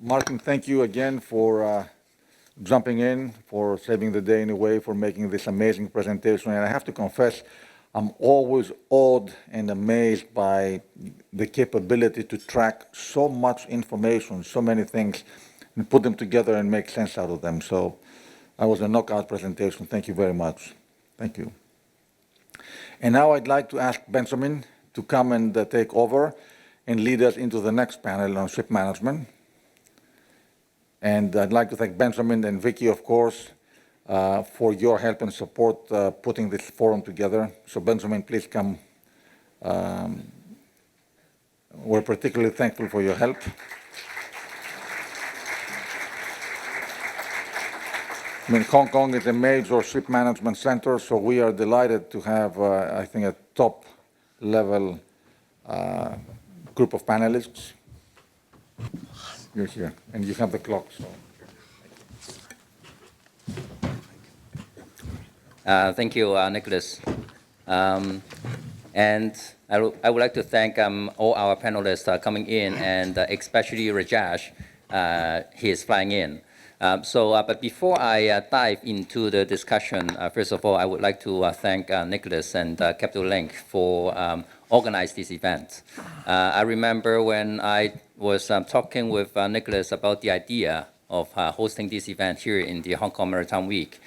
Martin, thank you again for jumping in, for saving the day in a way, for making this amazing presentation. And I have to confess, I'm always awed and amazed by the capability to track so much information, so many things, and put them together and make sense out of them. So that was a knockout presentation. Thank you very much. Thank you. And now I'd like to ask Benjamin to come and take over and lead us into the next panel on ship management. And I'd like to thank Benjamin and Vicky, of course, for your help and support putting this forum together. So Benjamin, please come. We're particularly thankful for your help. I mean, Hong Kong is a major ship management center, so we are delighted to have, I think, a top-level group of panelists. You're here, and you have the clock. So. Thank you, Nicholas. And I would like to thank all our panelists coming in, and especially Rajesh. He is flying in. But before I dive into the discussion, first of all, I would like to thank Nicholas and Capital Link for organizing this event. I remember when I was talking with Nicholas about the idea of hosting this event here in the Hong Kong Maritime Week,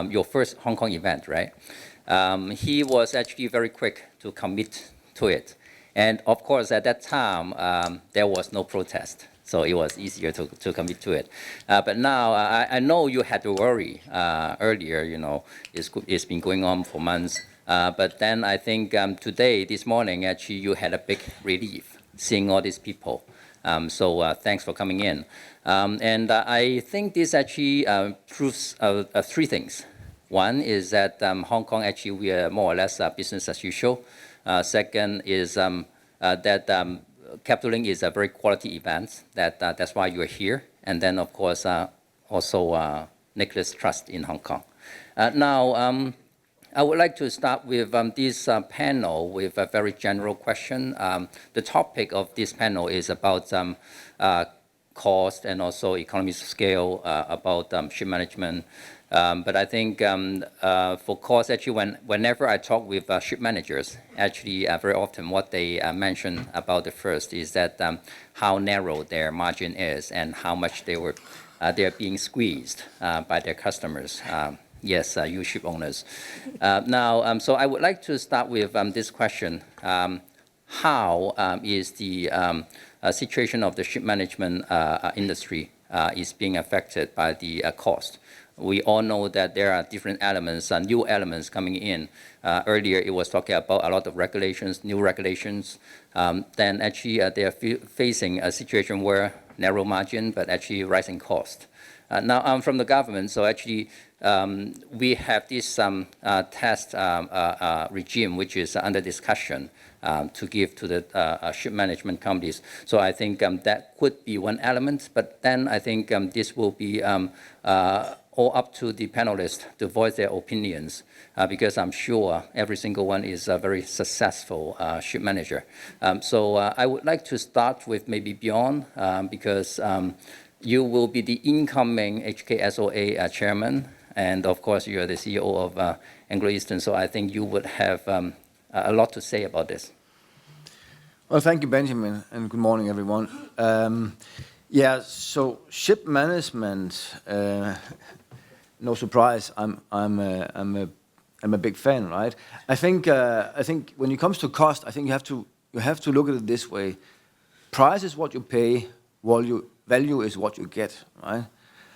your first Hong Kong event, right? He was actually very quick to commit to it. And of course, at that time, there was no protest. So it was easier to commit to it. But now, I know you had to worry earlier, you know, it's been going on for months. But then I think today, this morning, actually, you had a big relief seeing all these people. So thanks for coming in. And I think this actually proves three things. One is that Hong Kong, actually, we are more or less business as usual. Second is that Capital Link is a very quality event. That's why you are here. And then, of course, also Nicholas' trust in Hong Kong. Now, I would like to start with this panel with a very general question. The topic of this panel is about cost and also economies of scale, about ship management. But I think for cost, actually, whenever I talk with ship managers, actually very often what they mention about the first is that how narrow their margin is and how much they're being squeezed by their customers. Yes, you ship owners. Now, so I would like to start with this question. How is the situation of the ship management industry is being affected by the cost? We all know that there are different elements, new elements coming in. Earlier, it was talking about a lot of regulations, new regulations. Then actually, they are facing a situation where narrow margin, but actually rising cost. Now, I'm from the government, so actually, we have this test regime, which is under discussion to give to the ship management companies. So I think that could be one element, but then I think this will be all up to the panelists to voice their opinions, because I'm sure every single one is a very successful ship manager. So I would like to start with maybe Bjorn, because you will be the incoming HKSOA chairman, and of course you are the CEO of Anglo-Eastern, so I think you would have a lot to say about this. Well, thank you, Benjamin, and good morning, everyone. Yeah, so ship management, no surprise, I'm a big fan, right? I think when it comes to cost, I think you have to look at it this way: price is what you pay, value is what you get, right?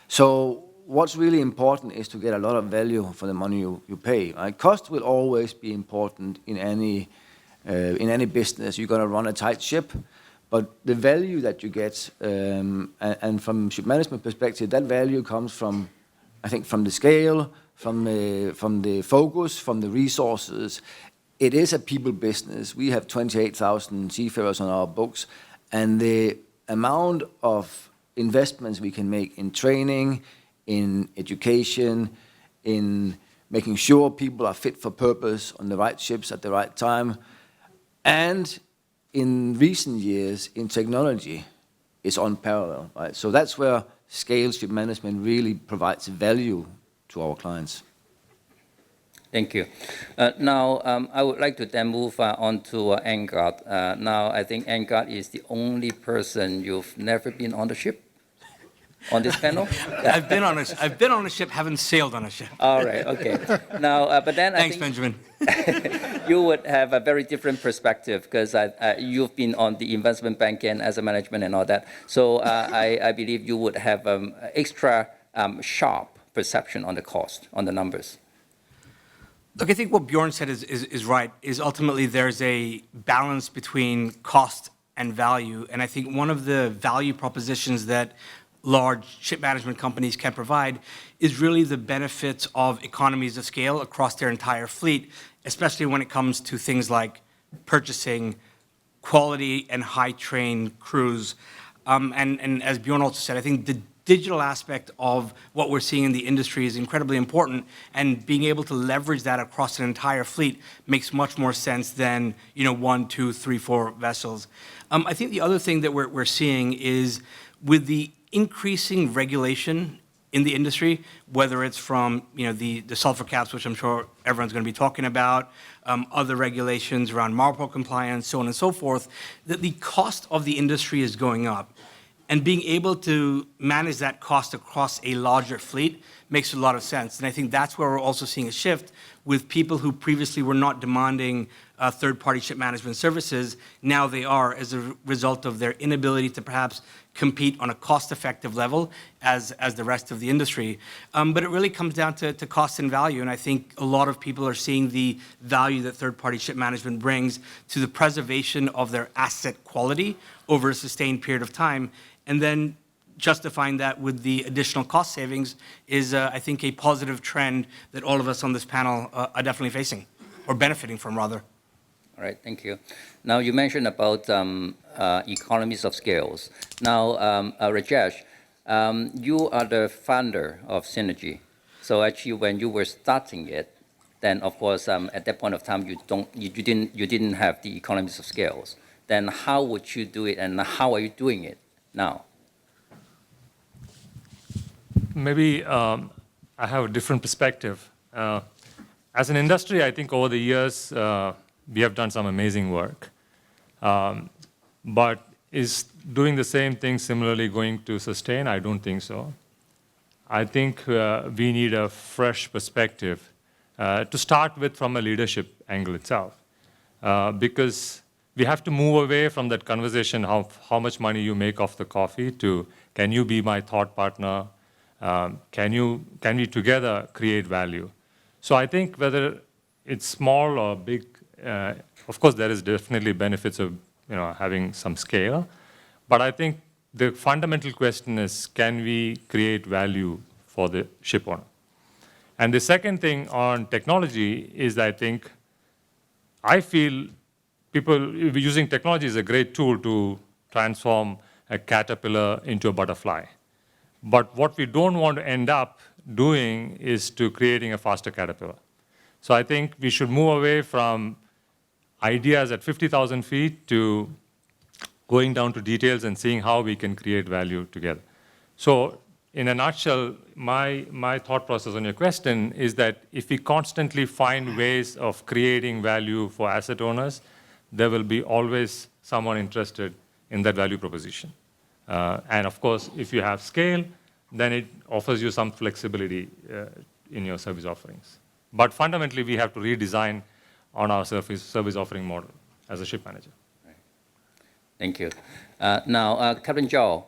So what's really important is to get a lot of value for the money you pay, right? Cost will always be important in any business. You're going to run a tight ship, but the value that you get, and from ship management perspective, that value comes from, I think, from the scale, from the focus, from the resources. It is a people business. We have 28,000 seafarers on our books, and the amount of investments we can make in training, in education, in making sure people are fit for purpose on the right ships at the right time, and in recent years in technology, is unparalleled, right? So that's where scale ship management really provides value to our clients. Thank you. Now, I would like to then move on to Angad. Now, I think Angad is the only person you've never been on the ship on this panel. I've been on a ship, haven't sailed on a ship. All right, okay. Now, but then Thanks, I think Benjamin. you would have a very different perspective because you've been on the investment banking, asset management, and all that. So I believe you would have extra sharp perception on the cost, on the numbers. Look, I think what Bjorn said is right, is ultimately there's a balance between cost and value. And I think one of the value propositions that large ship management companies can provide is really the benefits of economies of scale across their entire fleet, especially when it comes to things like purchasing, quality and high-trained crews. And as Bjorn also said, I think the digital aspect of what we're seeing in the industry is incredibly important, and being able to leverage that across an entire fleet makes much more sense than 1, 2, 3, 4 vessels. I think the other thing that we're seeing is with the increasing regulation in the industry, whether it's from the sulfur caps, which I'm sure everyone's going to be talking about, other regulations around MARPOL compliance, so on and so forth, that the cost of the industry is going up. And being able to manage that cost across a larger fleet makes a lot of sense. And I think that's where we're also seeing a shift with people who previously were not demanding third-party ship management services. Now they are, as a result of their inability to perhaps compete on a cost-effective level as the rest of the industry. But it really comes down to cost and value. And I think a lot of people are seeing the value that third-party ship management brings to the preservation of their asset quality over a sustained period of time. And then justifying that with the additional cost savings is, I think, a positive trend that all of us on this panel are definitely facing, or benefiting from, rather. All right, thank you. Now, you mentioned about economies of scales. Now, Rajesh, you are the founder of Synergy. So actually, when you were starting it, then of course, at that point of time, you didn't have the economies of scales. Then how would you do it, and how are you doing it now? Maybe I have a different perspective. As an industry, I think over the years, we have done some amazing work. But is doing the same thing similarly going to sustain? I don't think so. I think we need a fresh perspective to start with from a leadership angle itself. Because we have to move away from that conversation of how much money you make off the coffee to, can you be my thought partner? Can we together create value? So I think whether it's small or big, of course there is definitely benefits of having some scale, but I think the fundamental question is, can we create value for the ship owner? And the second thing on technology is, I feel people using technology is a great tool to transform a caterpillar into a butterfly. But what we don't want to end up doing is to creating a faster caterpillar. So I think we should move away from ideas at 50,000 feet to going down to details and seeing how we can create value together. So in a nutshell, my thought process on your question is that if we constantly find ways of creating value for asset owners, there will be always someone interested in that value proposition. And of course, if you have scale, then it offers you some flexibility in your service offerings. But fundamentally, we have to redesign on our service offering model as a ship manager. Right. Thank you. Now, Captain Zhao,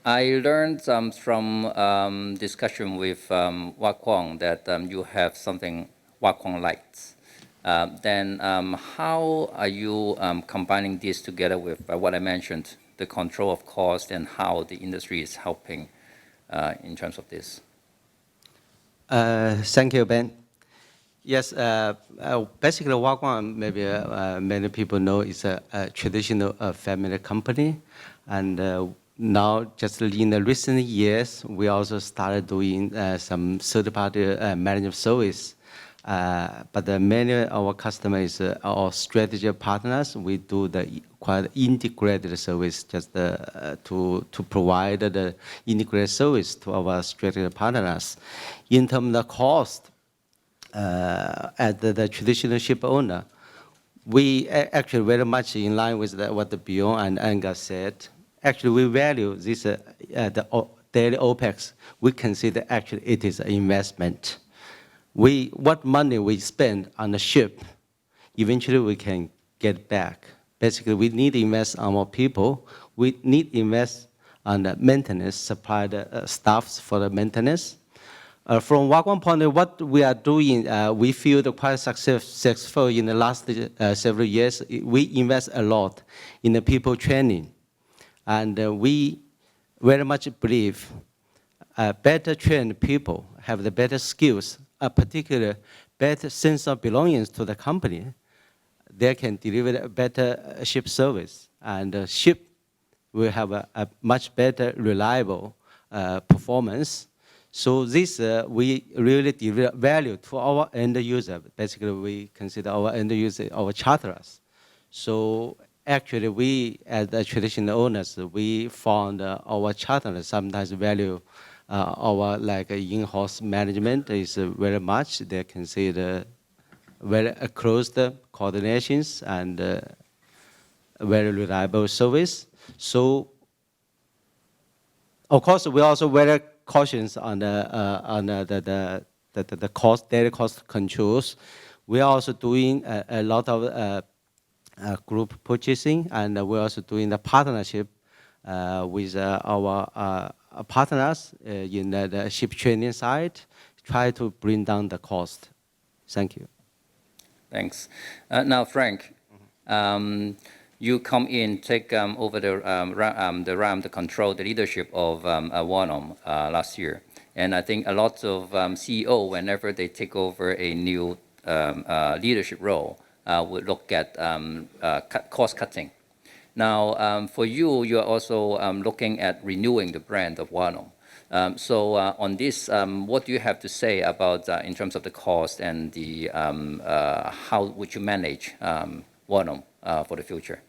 I learned from discussion with Wong that you have something Wong Lights. Then how are you combining this together with what I mentioned, the control of cost, and how the industry is helping in terms of this? Thank you, Ben. Yes, basically Wagwan, maybe many people know, is a traditional family company. And now, just in the recent years, we also started doing some third-party management service. But many of our customers are strategic partners. We do the quite integrated service just to provide the integrated service to our strategic partners. In terms of cost, as the traditional ship owner, we actually very much in line with what the Bjorn and Angad said. Actually, we value this the daily OPEX. We consider actually it is an investment. What money we spend on the ship, eventually we can get back. Basically, we need to invest on our people. We need to invest on the maintenance, supply the staffs for the maintenance. From Wagwan point of view, what we are doing, we feel quite successful in the last several years. We invest a lot in the people training. And we very much believe better trained people have the better skills, a particular better sense of belongings to the company. They can deliver a better ship service. And the ship will have a much better, reliable performance. So this, we really deliver value to our end user. Basically, we consider our end user our charterers. So actually, we, as the traditional owners, we found our charterers sometimes value our like in-house management is very much. They consider very close coordinations and very reliable service. So, of course, we also very cautious on the cost, daily cost controls. We are also doing a lot of group purchasing, and we're also doing the partnership with our partners in the ship training side, try to bring down the cost. Thank you. Thanks. Now, Frank, you come in, take over the control, the leadership of Wong last year. And I think a lot of CEO, whenever they take over a new leadership role, would look at cost cutting. Now, for you, you are also looking at renewing the brand of Wong. So on this, what do you have to say about in terms of the cost and the how would you manage Wong for the future?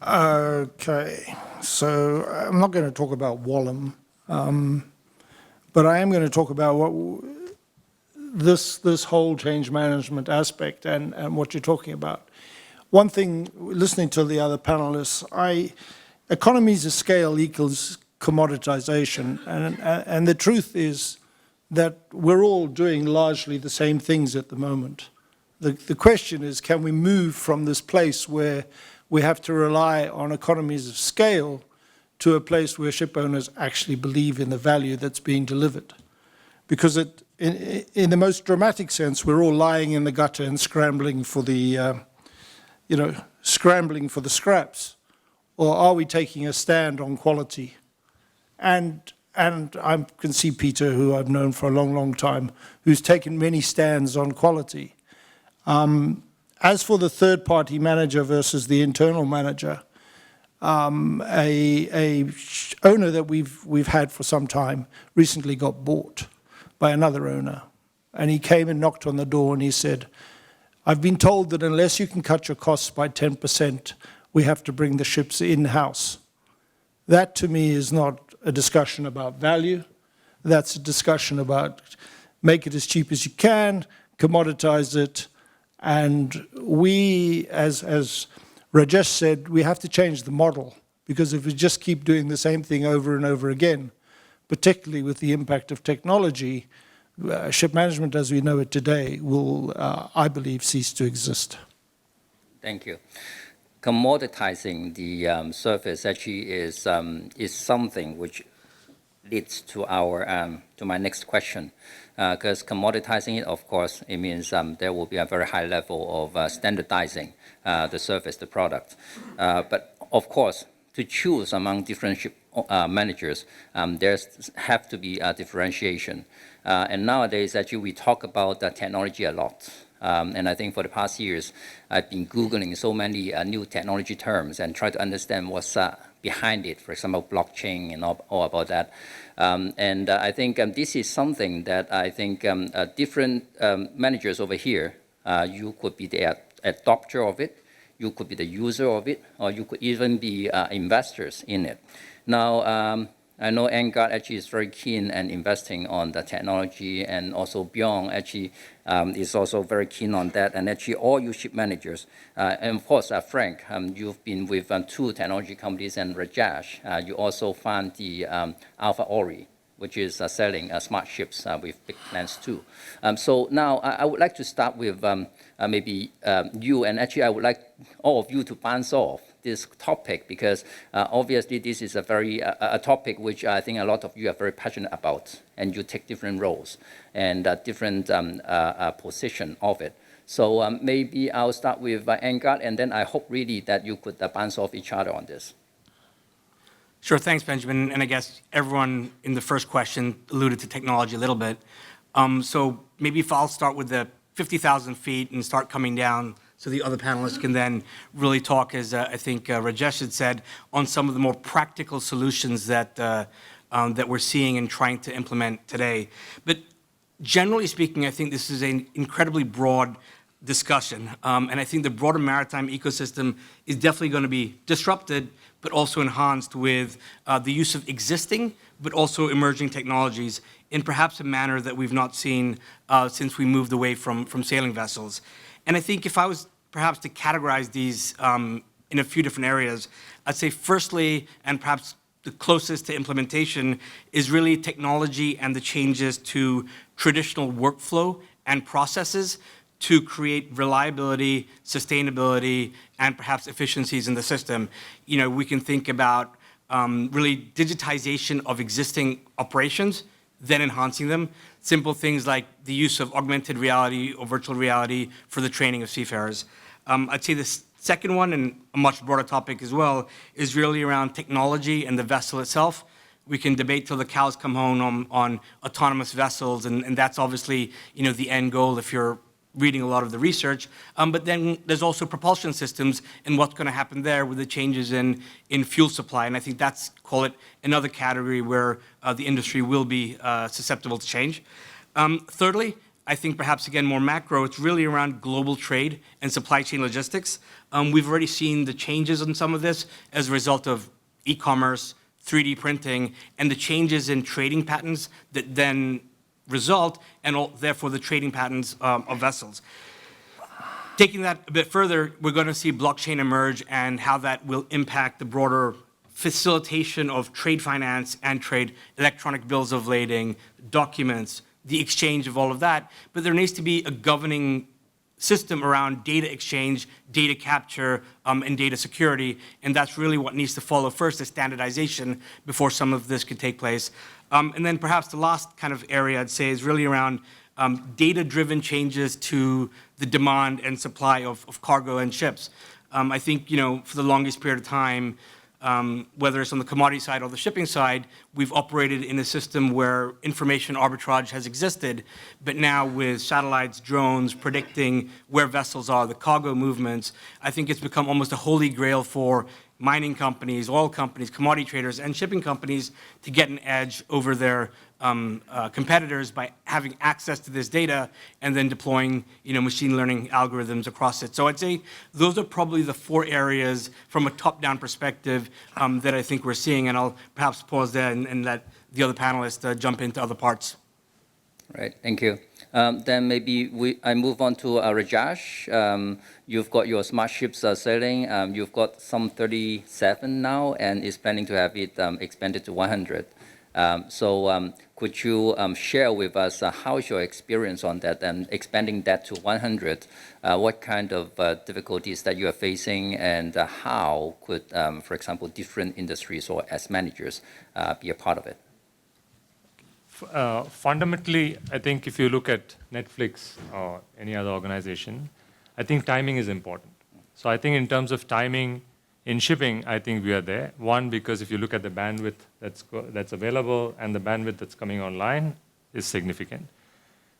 Okay, so I'm not going to talk about Wallum, but I am going to talk about what this whole change management aspect and what you're talking about. One thing, listening to the other panelists, economies of scale equals commoditization, and the truth is that we're all doing largely the same things at the moment. The question is, can we move from this place where we have to rely on economies of scale to a place where ship owners actually believe in the value that's being delivered? Because in the most dramatic sense, we're all lying in the gutter and scrambling for the, scrambling for the scraps. Or are we taking a stand on quality? And I can see Peter, who I've known for a long, long time, who's taken many stands on quality. As for the third-party manager versus the internal manager, a owner that we've had for some time recently got bought by another owner. And he came and knocked on the door and he said, I've been told that unless you can cut your costs by 10%, we have to bring the ships in-house. That to me is not a discussion about value. That's a discussion about make it as cheap as you can, commoditize it. And we, as Rajesh said, we have to change the model, because if we just keep doing the same thing over and over again, particularly with the impact of technology, ship management as we know it today will, I believe, cease to exist. Thank you. Commoditizing the service actually is something which leads to my next question. Because commoditizing it, of course, it means there will be a very high level of standardizing the service, the product. But of course, to choose among different ship managers, there's have to be a differentiation. And nowadays, actually, we talk about technology a lot. And I think for the past years, I've been Googling so many new technology terms and try to understand what's behind it, for example, blockchain and all about that. I think this is something that I think different managers over here, you could be the adopter of it, you could be the user of it, or you could even be investors in it. Now, I know Angad actually is very keen and investing on the technology, and also Bjorn actually is also very keen on that, and actually all you ship managers. And of course, Frank, you've been with 2 technology companies, and Rajesh, you also found the Alpha Ori, which is selling smart ships with big plans too. So now I would like to start with maybe you, and actually I would like all of you to bounce off this topic, because obviously this is a very a topic which I think a lot of you are very passionate about, and you take different roles and different position of it. So maybe I'll start with Angad, and then I hope really that you could bounce off each other on this. Sure, thanks, Benjamin. And I guess everyone in the first question alluded to technology a little bit. So maybe if I'll start with the 50,000 feet and start coming down, so the other panelists can then really talk, as I think Rajesh had said, on some of the more practical solutions that that we're seeing and trying to implement today. But generally speaking, I think this is an incredibly broad discussion. And I think the broader maritime ecosystem is definitely going to be disrupted, but also enhanced with the use of existing, but also emerging technologies in perhaps a manner that we've not seen since we moved away from sailing vessels. And I think if I was perhaps to categorize these in a few different areas, I'd say firstly, and perhaps the closest to implementation, is really technology and the changes to traditional workflow and processes to create reliability, sustainability, and perhaps efficiencies in the system. You know, we can think about really digitization of existing operations, then enhancing them. Simple things like the use of augmented reality or virtual reality for the training of seafarers. I'd say the second one, and a much broader topic as well, is really around technology and the vessel itself. We can debate till the cows come home on autonomous vessels, and that's obviously, you know, the end goal if you're reading a lot of the research. But then there's also propulsion systems and what's going to happen there with the changes in fuel supply. And I think that's, call it, another category where the industry will be susceptible to change. Thirdly, I think perhaps, again, more macro, it's really around global trade and supply chain logistics. We've already seen the changes in some of this as a result of e-commerce, 3D printing, and the changes in trading patterns that then result, and therefore the trading patterns of vessels. Taking that a bit further, we're going to see blockchain emerge and how that will impact the broader facilitation of trade finance and trade, electronic bills of lading, documents, the exchange of all of that. But there needs to be a governing system around data exchange, data capture, and data security. And that's really what needs to follow first, is standardization before some of this could take place. And then perhaps the last kind of area I'd say is really around data-driven changes to the demand and supply of cargo and ships. I think, you know, for the longest period of time, whether it's on the commodity side or the shipping side, we've operated in a system where information arbitrage has existed, but now with satellites, drones, predicting where vessels are, the cargo movements, I think it's become almost a holy grail for mining companies, oil companies, commodity traders, and shipping companies to get an edge over their competitors by having access to this data and then deploying, you know, machine learning algorithms across it. So I'd say those are probably the 4 areas from a top-down perspective that I think we're seeing, and I'll perhaps pause there and let the other panelists jump into other parts. Right, thank you. Then maybe I move on to Rajesh. You've got your smart ships sailing. You've got some 37 now, and is planning to have it expanded to 100. So could you share with us how's your experience on that and expanding that to 100? What kind of difficulties that you are facing, and how could, for example, different industries or as managers be a part of it? Fundamentally, I think if you look at Netflix or any other organization, I think timing is important. So I think in terms of timing in shipping, I think we are there. One, because if you look at the bandwidth that's available and the bandwidth that's coming online is significant.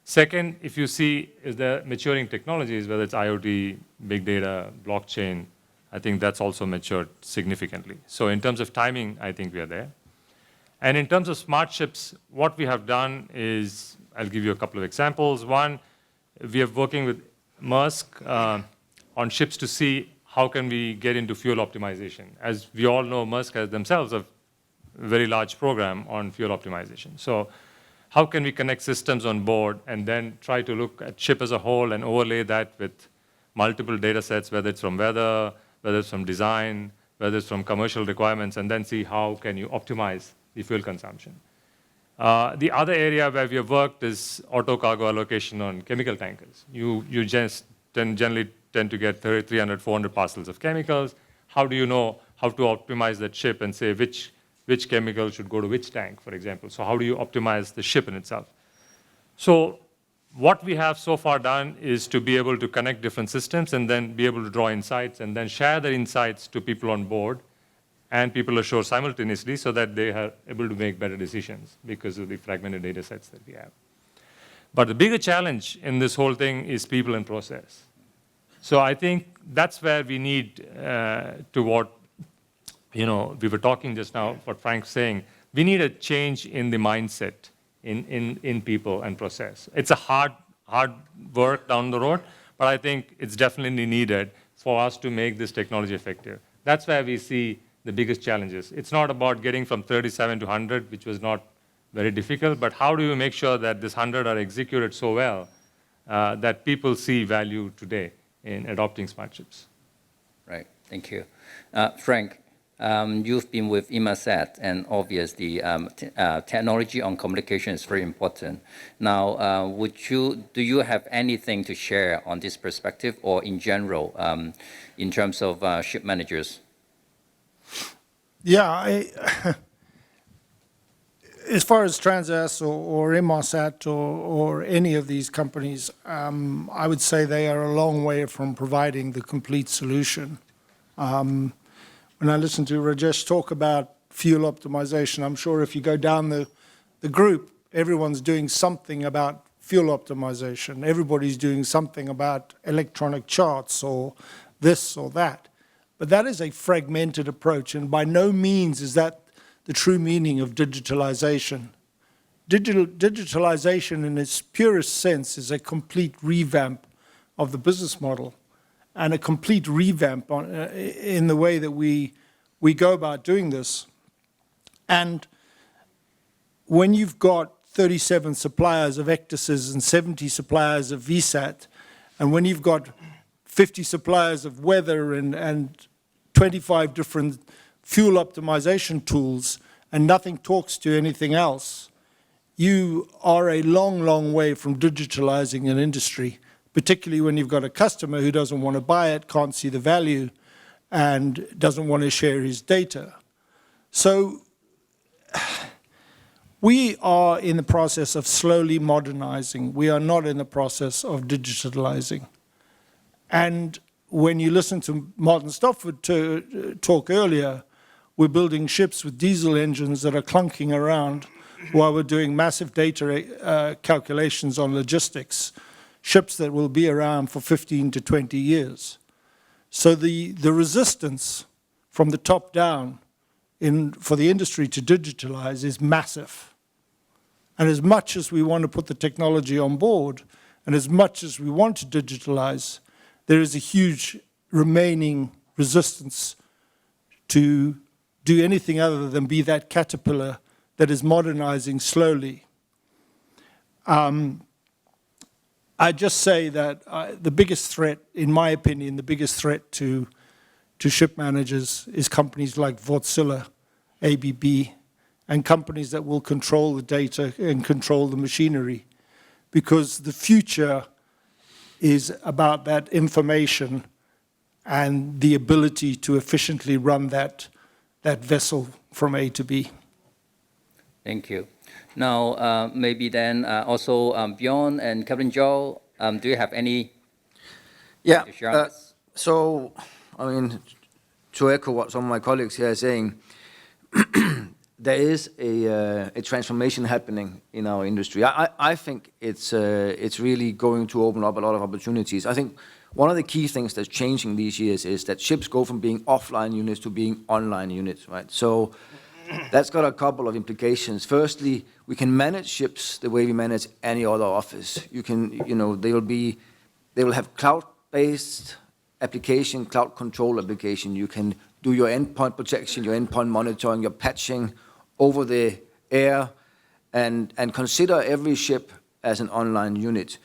Second, if you see is the maturing technologies, whether it's IoT, big data, blockchain, I think that's also matured significantly. So in terms of timing, I think we are there. And in terms of smart ships, what we have done is, I'll give you a couple of examples. One, we are working with Maersk on ships to see how can we get into fuel optimization. As we all know, Maersk has themselves a very large program on fuel optimization. So how can we connect systems on board and then try to look at ship as a whole and overlay that with multiple data sets, whether it's from weather, whether it's from design, whether it's from commercial requirements, and then see how can you optimize the fuel consumption. The other area where we have worked is auto cargo allocation on chemical tankers. You just generally tend to get 300, 400 parcels of chemicals. How do you know how to optimize that ship and say which chemical should go to which tank, for example? So how do you optimize the ship in itself? So what we have so far done is to be able to connect different systems and then be able to draw insights and then share the insights to people on board and people ashore simultaneously so that they are able to make better decisions because of the fragmented data sets that we have. But the bigger challenge in this whole thing is people and process. So I think that's where we need to what, we were talking just now, what Frank's saying, we need a change in the mindset in people and process. It's a hard work down the road, but I think it's definitely needed for us to make this technology effective. That's where we see the biggest challenges. It's not about getting from 37 to 100, which was not very difficult, but how do you make sure that this 100 are executed so well that people see value today in adopting smart ships? Right, thank you. Frank, you've been with Inmarsat, and obviously technology on communication is very important. Now, do you have anything to share on this perspective or in general in terms of ship managers? Yeah, as far as Transas or Inmarsat or any of these companies, I would say they are a long way from providing the complete solution. When I listen to Rajesh talk about fuel optimization, I'm sure if you go down the group, everyone's doing something about fuel optimization. Everybody's doing something about electronic charts or this or that. But that is a fragmented approach, and by no means is that the true meaning of digitalization. Digitalization in its purest sense is a complete revamp of the business model and a complete revamp in the way that we go about doing this. And when you've got 37 suppliers of Ecdis's and 70 suppliers of VSAT, and when you've got 50 suppliers of weather and 25 different fuel optimization tools, and nothing talks to anything else, you are a long, long way from digitalizing an industry, particularly when you've got a customer who doesn't want to buy it, can't see the value, and doesn't want to share his data. So we are in the process of slowly modernizing. We are not in the process of digitalizing. And when you listen to Martin Stopford talk earlier, we're building ships with diesel engines that are clunking around while we're doing massive data calculations on logistics, ships that will be around for 15 to 20 years. So the resistance from the top down for the industry to digitalize is massive. And as much as we want to put the technology on board, and as much as we want to digitalize, there is a huge remaining resistance to do anything other than be that caterpillar that is modernizing slowly. I just say that the biggest threat, in my opinion, the biggest threat to ship managers is companies like Wärtsilä, ABB, and companies that will control the data and control the machinery, because the future is about that information and the ability to efficiently run that vessel from A to B. Thank you. Now, maybe then also Bjorn and Captain Joe, do you have any to share on this? So, I mean, to echo what some of my colleagues here are saying, there is a transformation happening in our industry. I think it's really going to open up a lot of opportunities. I think one of the key things that's changing these years is that ships go from being offline units to being online units, right? So that's got a couple of implications. Firstly, we can manage ships the way we manage any other office. You can, they will have cloud-based application, cloud control application. You can do your endpoint protection, your endpoint monitoring, your patching over the air, and consider every ship as an online unit.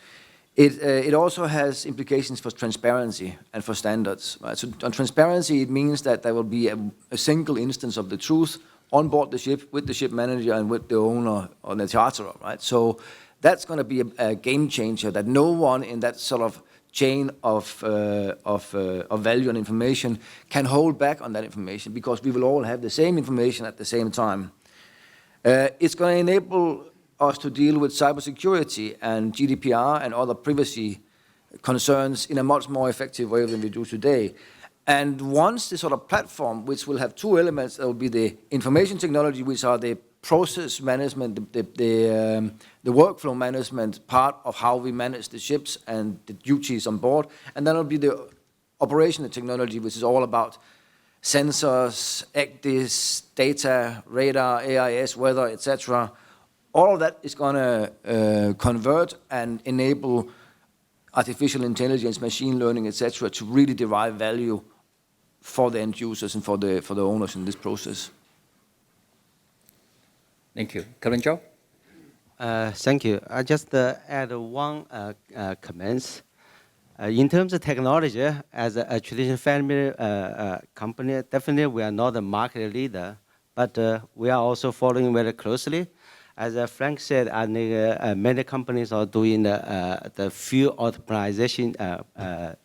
It also has implications for transparency and for standards. Right? So on transparency, it means that there will be a single instance of the truth on board the ship with the ship manager and with the owner or the charterer. Right? So that's going to be a game changer, that no one in that sort of chain of value and information can hold back on that information, because we will all have the same information at the same time. It's going to enable us to deal with cybersecurity and GDPR and other privacy concerns in a much more effective way than we do today. And once the sort of platform, which will have two elements, there will be the information technology, which are the process management, the workflow management part of how we manage the ships and the duties on board. And then it'll be the operational technology, which is all about sensors, ECDIS, data, radar, AIS, weather, etc. All of that is going to convert and enable artificial intelligence, machine learning, etc., to really derive value for the end users and for the owners in this process. Thank you. Kevin Joe? Thank you. I just add one comment. In terms of technology, as a traditional family company, definitely we are not a market leader, but we are also following very closely. As Frank said, I think many companies are doing the fuel optimization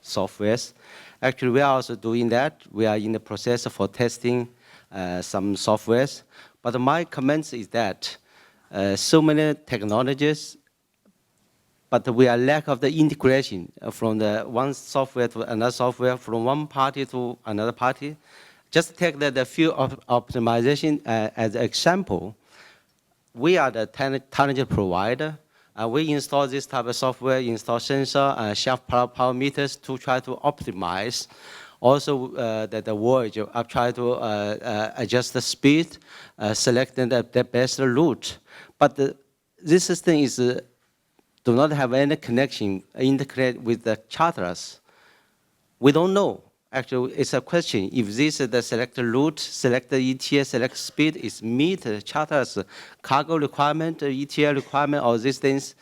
softwares. Actually, we are also doing that. We are in the process for testing some softwares. But my comments is that so many technologies, but we are lack of the integration from the one software to another software, from one party to another party. Just take the fuel optimization as an example. We are the technology provider. We install this type of software, install sensor, shaft power meters to try to optimize. Also, the voyage, I try to adjust the speed, selecting the best route. But this system is do not have any connection, integrate with the charters. We don't know. Actually, it's a question. If this is the selected route, select the ETA, select speed, is meet charters cargo requirement, ETA requirement, all these things,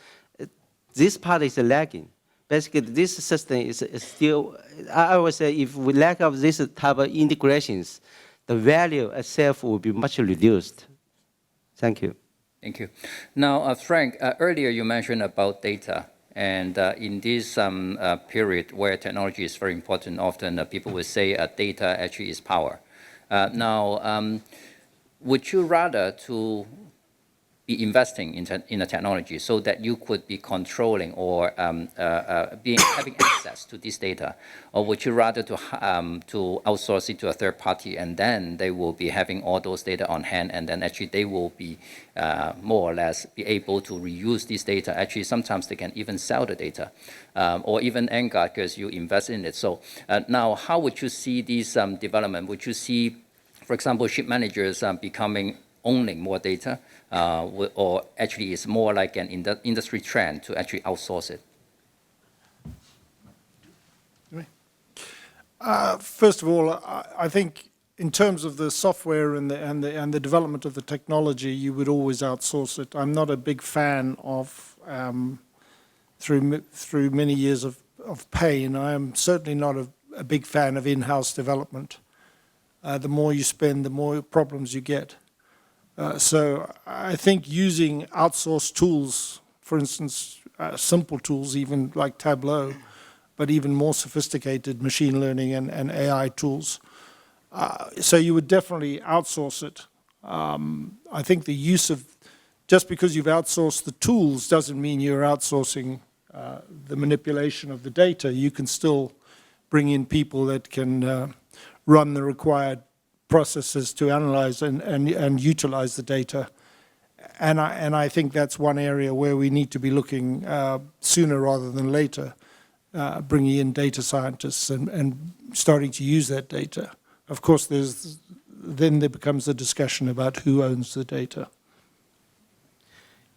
this part is lagging. Basically, this system is still, I would say, if we lack of this type of integrations, the value itself will be much reduced. Thank you. Thank you. Now, Frank, earlier you mentioned about data. And in this period where technology is very important, often people will say data actually is power. Now, would you rather to be investing in a technology so that you could be controlling or having access to this data, or would you rather to outsource it to a third party and then they will be having all those data on hand, and then actually they will be more or less be able to reuse this data? Actually, sometimes they can even sell the data, or even Angad, because you invest in it. So now, how would you see this development? Would you see, for example, ship managers owning more data, or actually it's more like an industry trend to actually outsource it? First of all, I think in terms of the software and the development of the technology, you would always outsource it. I'm not a big fan of through many years of pain. I am certainly not a big fan of in-house development. The more you spend, the more problems you get. So I think using outsourced tools, for instance, simple tools, even like Tableau, but even more sophisticated machine learning and AI tools. So you would definitely outsource it. I think the use of, just because you've outsourced the tools doesn't mean you're outsourcing the manipulation of the data. You can still bring in people that can run the required processes to analyze and utilize the data. And I think that's one area where we need to be looking sooner rather than later. bringing in data scientists and starting to use that data. Of course, then there becomes a discussion about who owns the data.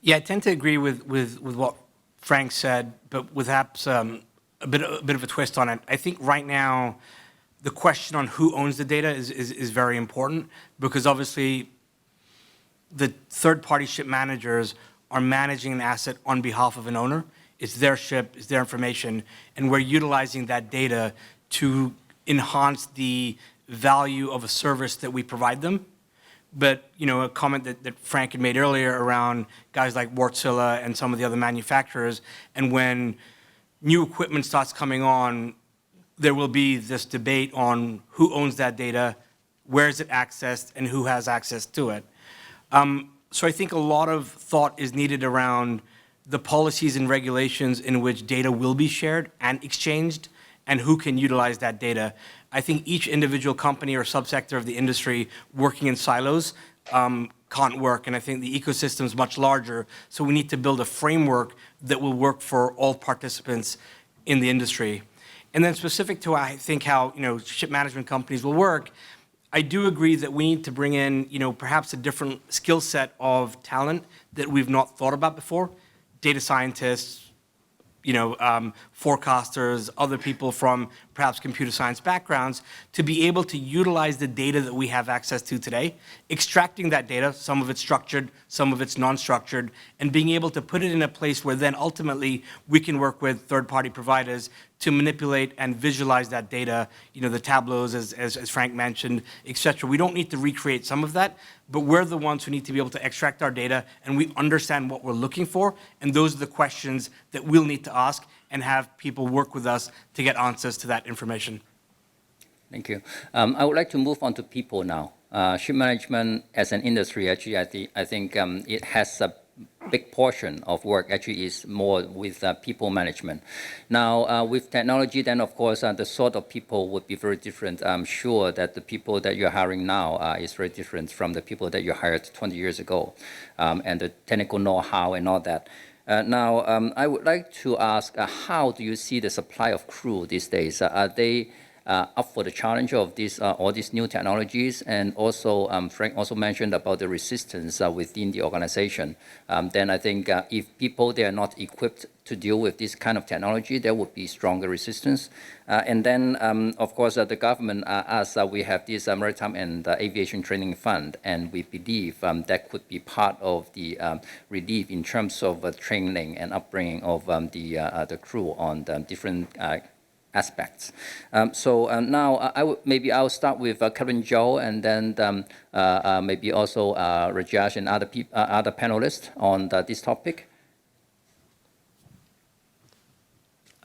Yeah, I tend to agree with what Frank said, but with perhaps a bit of a twist on it. I think right now, the question on who owns the data is very important, because obviously the third-party ship managers are managing an asset on behalf of an owner. It's their ship, it's their information, and we're utilizing that data to enhance the value of a service that we provide them. But, you know, a comment that Frank had made earlier around guys like Wärtsilä and some of the other manufacturers, and when new equipment starts coming on, there will be this debate on who owns that data, where is it accessed, and who has access to it. So I think a lot of thought is needed around the policies and regulations in which data will be shared and exchanged, and who can utilize that data. I think each individual company or subsector of the industry working in silos can't work, and I think the ecosystem is much larger, so we need to build a framework that will work for all participants in the industry. And then specific to, I think, how, you know, ship management companies will work, I do agree that we need to bring in, you know, perhaps a different skill set of talent that we've not thought about before. Data scientists, you know, forecasters, other people from perhaps computer science backgrounds, to be able to utilize the data that we have access to today, extracting that data, some of it's structured, some of it's non-structured, and being able to put it in a place where then ultimately we can work with third-party providers to manipulate and visualize that data, you know, the tableaus, as Frank mentioned, et cetera. We don't need to recreate some of that, but we're the ones who need to be able to extract our data, and we understand what we're looking for, and those are the questions that we'll need to ask and have people work with us to get answers to that information. Thank you. I would like to move on to people now. Ship management as an industry, actually, I think it has a big portion of work actually is more with people management. Now, with technology, then of course, the sort of people would be very different. I'm sure that the people that you're hiring now is very different from the people that you hired 20 years ago, and the technical know-how and all that. Now, I would like to ask, how do you see the supply of crew these days? Are they up for the challenge of all these new technologies? And also, Frank also mentioned about the resistance within the organization. Then I think if people, they are not equipped to deal with this kind of technology, there would be stronger resistance. And then, of course, the government, as we have this Maritime and Aviation Training Fund, and we believe that could be part of the relief in terms of training and upbringing of the crew on the different aspects. Now I'll start with Kevin Joe, and then maybe also Rajesh and other panelists on this topic.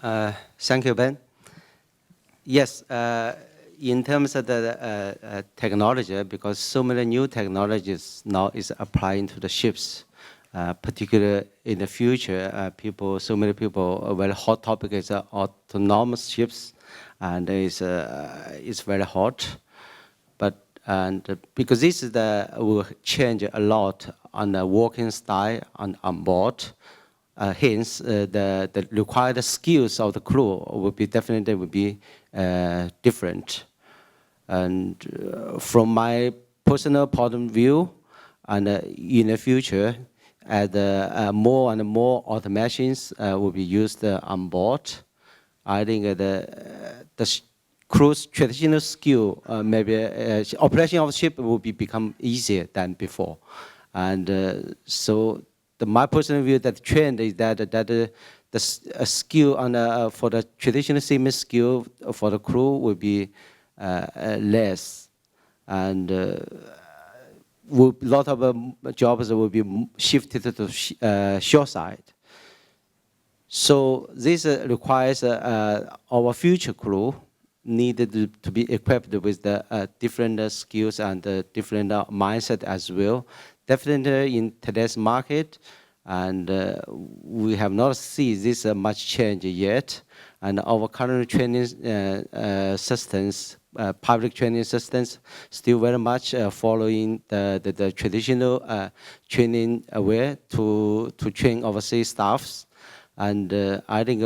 Thank you, Ben. Yes, in terms of the technology, because so many new technologies now is applying to the ships, particularly in the future, so many people, a very hot topic is autonomous ships, and it's very hot. But because this will change a lot on the working style on board. Hence, the required skills of the crew will be definitely different. And from my personal point of view, and in the future, as more and more automations will be used on board, I think the crew's traditional skill, maybe operation of the ship will become easier than before. And so my personal view, that trend is that the skill for the traditional seaman skill for the crew will be less, and a lot of jobs will be shifted to the shore side. So this requires our future crew needed to be equipped with the different skills and different mindset as well. Definitely in today's market, and we have not seen this much change yet. And our current training systems, public training systems, still very much following the traditional training way to train overseas staffs. And I think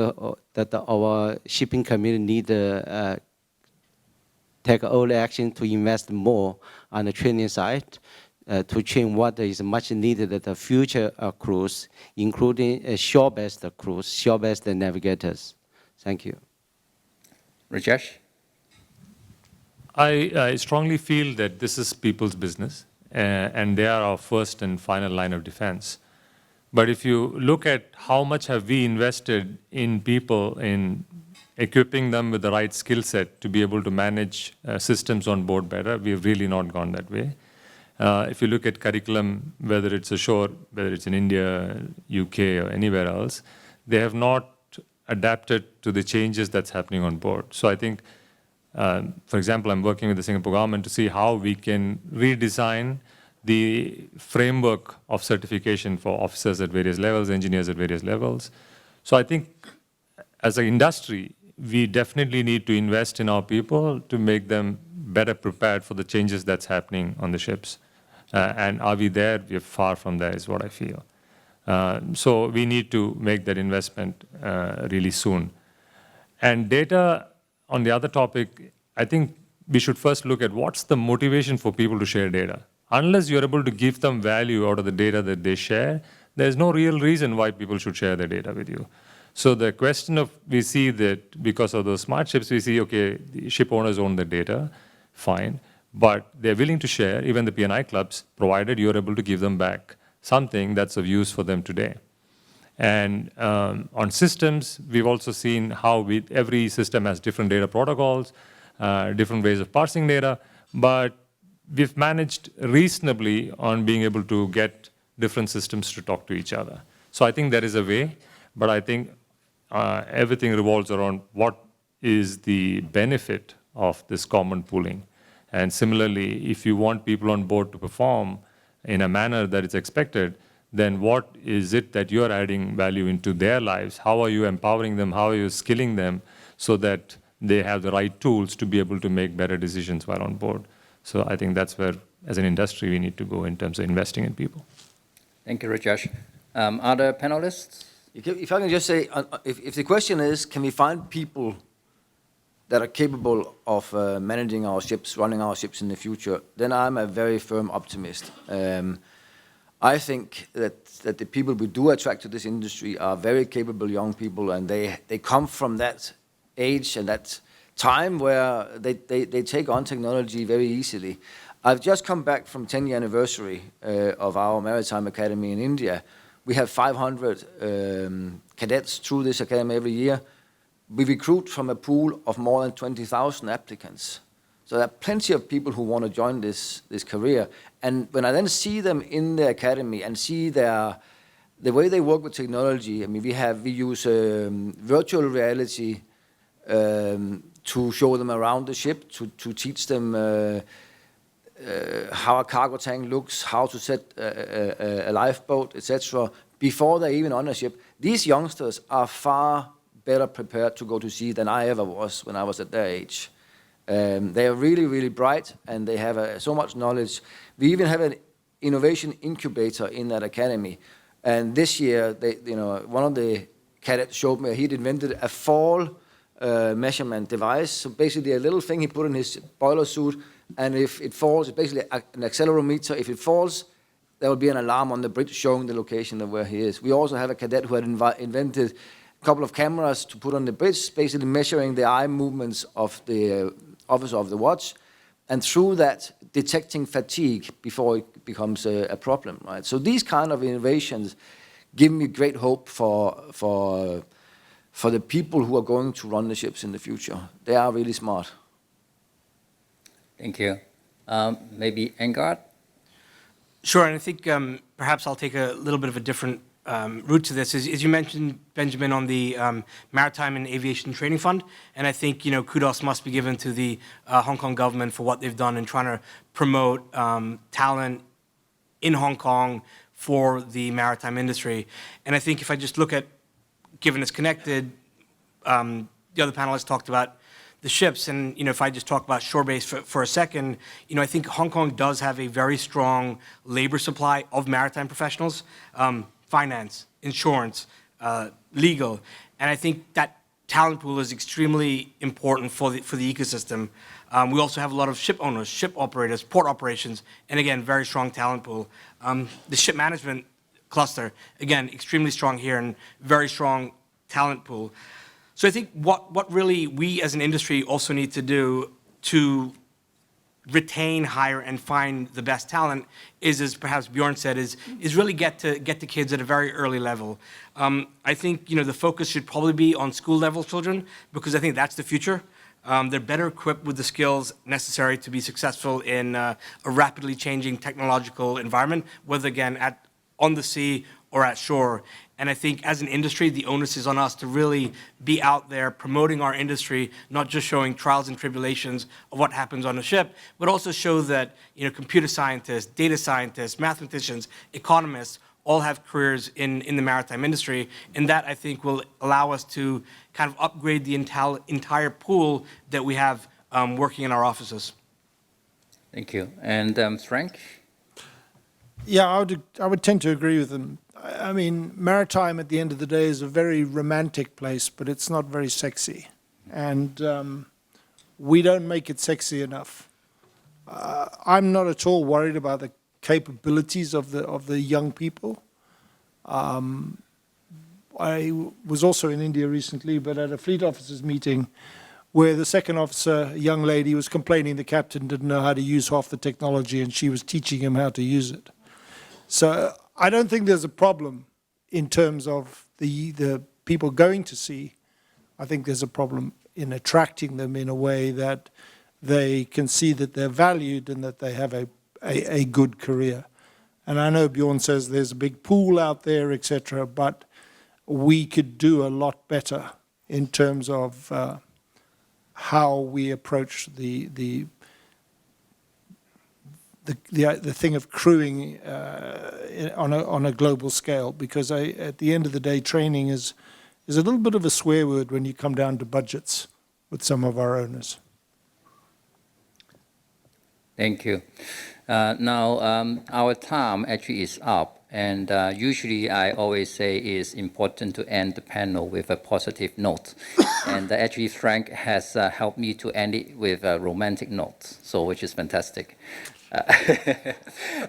that our shipping community need take early action to invest more on the training side to train what is much needed at the future cruise, including shore-based cruise, shore-based navigators. Thank you. Rajesh? I strongly feel that this is people's business, and they are our first and final line of defense. But if you look at how much have we invested in people, in equipping them with the right skill set to be able to manage systems on board better, we've really not gone that way. If you look at curriculum, whether it's ashore, whether it's in India, UK, or anywhere else, they have not adapted to the changes that's happening on board. So I think, for example, I'm working with the Singapore government to see how we can redesign the framework of certification for officers at various levels, engineers at various levels. So I think as an industry, we definitely need to invest in our people to make them better prepared for the changes that's happening on the ships. And are we there? We're far from there is what I feel. So we need to make that investment really soon. And data, on the other topic, I think we should first look at what's the motivation for people to share data. Unless you're able to give them value out of the data that they share, there's no real reason why people should share their data with you. So the question of, we see that because of those smart ships, we see, okay, the ship owners own the data, fine, but they're willing to share, even the P&I clubs, provided you're able to give them back something that's of use for them today. And on systems, we've also seen how every system has different data protocols, different ways of parsing data, but we've managed reasonably on being able to get different systems to talk to each other. So I think there is a way, but I think everything revolves around what is the benefit of this common pooling. And similarly, if you want people on board to perform in a manner that is expected, then what is it that you're adding value into their lives? How are you empowering them? How are you skilling them so that they have the right tools to be able to make better decisions while on board? So I think that's where, as an industry, we need to go in terms of investing in people. Thank you, Rajesh. Other panelists? If I can just say, if the question is, can we find people that are capable of managing our ships, running our ships in the future, then I'm a very firm optimist. I think that the people we do attract to this industry are very capable young people, and they come from that age and that time where they take on technology very easily. I've just come back from 10-year anniversary of our Maritime Academy in India. We have 500 cadets through this academy every year. We recruit from a pool of more than 20,000 applicants. So there are plenty of people who want to join this career. And when I then see them in the academy and see the way they work with technology, I mean, we use virtual reality to show them around the ship, to teach them how a cargo tank looks, how to set a lifeboat, etc., before they're even on a ship. These youngsters are far better prepared to go to sea than I ever was when I was at their age. They are really, really bright, and they have so much knowledge. We even have an innovation incubator in that academy. And this year, one of the cadets showed me he'd invented a fall measurement device. So basically a little thing he put in his boiler suit, and if it falls, it's basically an accelerometer. If it falls, there will be an alarm on the bridge showing the location of where he is. We also have a cadet who had invented a couple of cameras to put on the bridge, basically measuring the eye movements of the officer of the watch, and through that, detecting fatigue before it becomes a problem, right? So these kind of innovations give me great hope for the people who are going to run the ships in the future. They are really smart. Thank you. Maybe Angad? Sure, and I think perhaps I'll take a little bit of a different route to this. As you mentioned, Benjamin, on the Maritime and Aviation Training Fund, and I think kudos must be given to the Hong Kong government for what they've done in trying to promote talent in Hong Kong for the maritime industry. And I think if I just look at, given it's connected, the other panelists talked about the ships, and if I just talk about shore-based for a second, I think Hong Kong does have a very strong labor supply of maritime professionals, finance, insurance, legal. And I think that talent pool is extremely important for the ecosystem. We also have a lot of ship owners, ship operators, port operations, and again, very strong talent pool. The ship management cluster, again, extremely strong here and very strong talent pool. So I think what really we as an industry also need to do to retain, hire, and find the best talent is, as perhaps Bjorn said, is really get to kids at a very early level. I think the focus should probably be on school level children, because I think that's the future. They're better equipped with the skills necessary to be successful in a rapidly changing technological environment, whether again on the sea or at shore. And I think as an industry, the onus is on us to really be out there promoting our industry, not just showing trials and tribulations of what happens on a ship, but also show that computer scientists, data scientists, mathematicians, economists all have careers in the maritime industry. And that, I think, will allow us to kind of upgrade the entire pool that we have working in our offices. Thank you. And Frank? Yeah, I would tend to agree with them. I mean, maritime at the end of the day is a very romantic place, but it's not very sexy. And we don't make it sexy enough. I'm not at all worried about the capabilities of the young people. I was also in India recently, but at a fleet officers meeting where the second officer, a young lady, was complaining the captain didn't know how to use half the technology and she was teaching him how to use it. So I don't think there's a problem in terms of the people going to sea. I think there's a problem in attracting them in a way that they can see that they're valued and that they have a good career. And I know Bjorn says there's a big pool out there, etc., but we could do a lot better in terms of how we approach the thing of crewing on a global scale, because at the end of the day, training is a little bit of a swear word when you come down to budgets with some of our owners. Thank you. Now, our time actually is up, and usually I always say it's important to end the panel with a positive note. And actually, Frank has helped me to end it with a romantic note, so which is fantastic.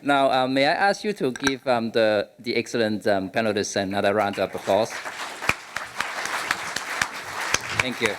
Now, may I ask you to give the excellent panelists another round of applause? Thank you.